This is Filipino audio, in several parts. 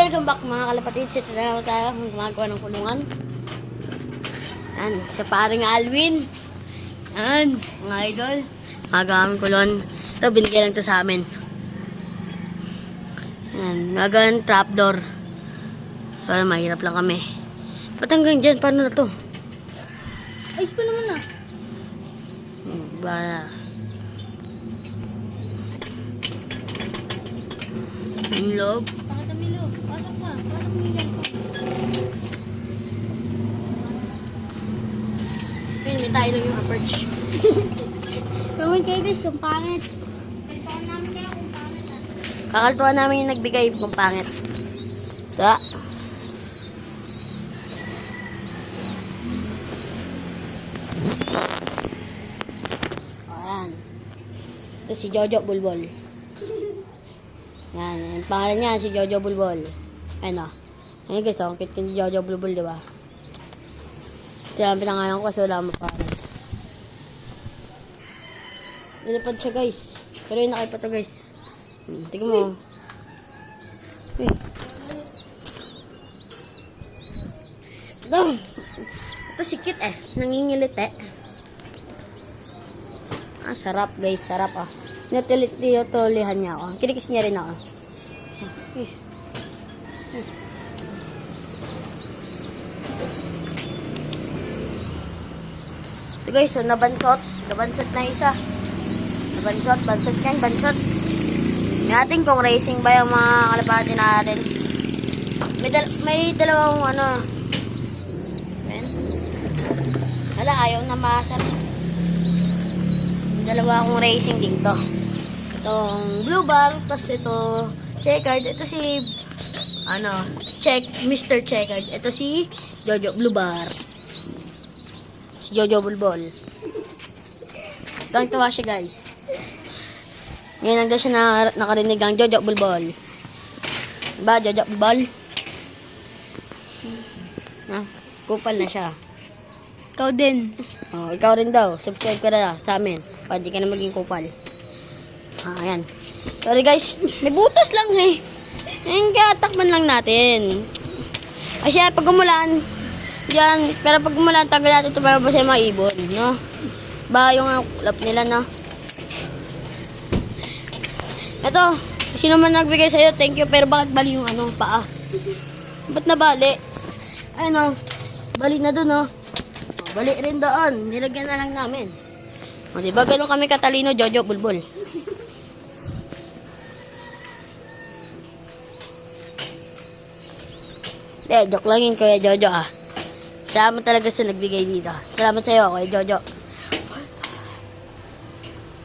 welcome back mga kalapatid. Ito na naman tayo gumagawa ng kulungan. Yan, sa paring Alwin. Yan, mga idol. Magawa ng kulon. Ito, binigay lang ito sa amin. Yan, magawa ng trapdoor. Para mahirap lang kami. Ba't hanggang dyan? Paano na to? Ayos pa naman ah. Para yung loob. Pakita mo yung loob. Pasok ka. Pasok mo yung loob. Ayun, may tayo lang yung approach. Comment kayo guys kung pangit. Kaltuan namin kayo kung pangit ah. Kakaltuan namin yung nagbigay kung pangit. Ito. Ayan. Ito si Jojo Bulbol. Yan. Ang pangalan niya si Jojo Bulbol. Ayun o. Ayun guys, ang cute ni Jojo Bulbol, diba? Ito lang pinangalan ko kasi wala mo parang. Nilipad siya guys. Pero yun nakaipa to guys. Tingnan mo. Ito si Kit eh. Nangingilit eh. Ah, sarap guys. Sarap ah. Tinutolihan niya ako. Kinikis niya rin ako. Ito guys, so nabansot. Nabansot na isa. Bansot yan, bansot. Natin kung racing ba yung mga kalapati natin. May dalawang ano. Ayan. Wala, ayaw na masar. Dalawa akong racing dito. Itong blue bar, tapos ito checkered. Ito si Mr. Checkered. Ito si Jojo Blue Bar. Si Jojo Bulbol. Tuwang-tuwa siya guys. Ngayon lang daw siya nakarinig ang Jojo Bulbol. Diba, Jojo Bulbol? Kupal na siya. Ikaw din. Oh, ikaw rin daw. Subscribe ka na sa amin. Para di ka na maging kupal. Ayan. Sorry guys. May butos lang eh. Ayan, kaya takpan lang natin. Kasi pag umulan, diyan, pero pag umulan, tagal natin ito para ba siya maibon, no? Ba yung lap nila, no? Ito, sino man nagbigay sa'yo, thank you, pero bakit bali yung paa? Ba't nabali? Ayun, bali na doon, no? Bali rin doon, nilagyan na lang namin. O, diba ganun kami katalino, Jojo Bulbol? Joke lang yun, Kuya Jojo, ah. Salamat talaga sa nagbigay dito. Salamat sa'yo, Kuya Jojo.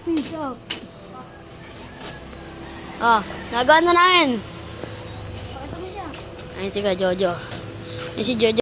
Peace out. Oh, nagawa na namin. Pakita mo siya. Ayun si Kuya Jojo. Ayun si Jojo.